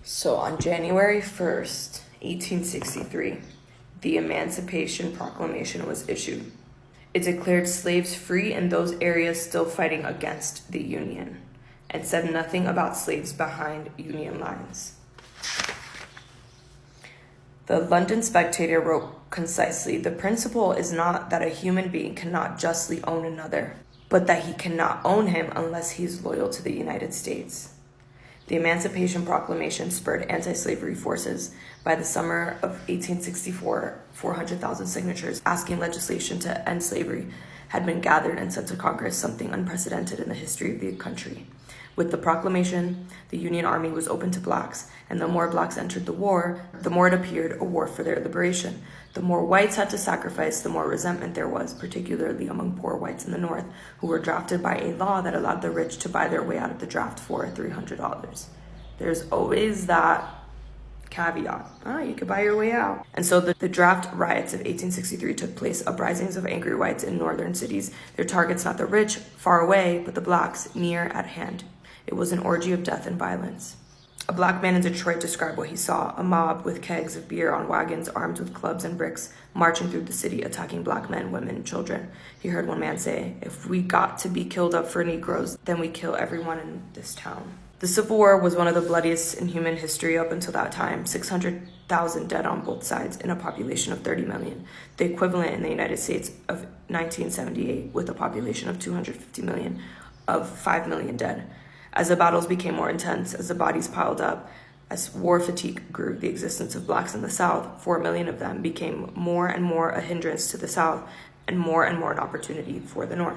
So on January 1st, 1863, the Emancipation Proclamation was issued. It declared slaves free in those areas still fighting against the Union, and said nothing about slaves behind Union lines. The London Spectator wrote concisely, "The principle is not that a human being cannot justly own another, but that he cannot own him unless he is loyal to the United States." The Emancipation Proclamation spurred anti-slavery forces. By the summer of 1864, 400,000 signatures asking legislation to end slavery had been gathered and sent to Congress, something unprecedented in the history of the country. With the proclamation, the Union Army was open to blacks, and the more blacks entered the war, the more it appeared a war for their liberation. The more whites had to sacrifice, the more resentment there was, particularly among poor whites in the North, who were drafted by a law that allowed the rich to buy their way out of the draft for $300. There's always that caveat. You could buy your way out. And so the draft riots of 1863 took place, uprisings of angry whites in northern cities, their targets not the rich, far away, but the blacks, near at hand. It was an orgy of death and violence. A black man in Detroit described what he saw: a mob with kegs of beer on wagons, armed with clubs and bricks, marching through the city, attacking black men, women, and children. He heard one man say, "If we got to be killed up for Negroes, then we kill everyone in this town." The Civil War was one of the bloodiest in human history up until that time. 600,000 dead on both sides in a population of 30 million, the equivalent in the United States of 1978 with a population of 250 million, of 5 million dead. As the battles became more intense, as the bodies piled up, as war fatigue grew, the existence of blacks in the South, 4 million of them, became more and more a hindrance to the South and more an opportunity for the North.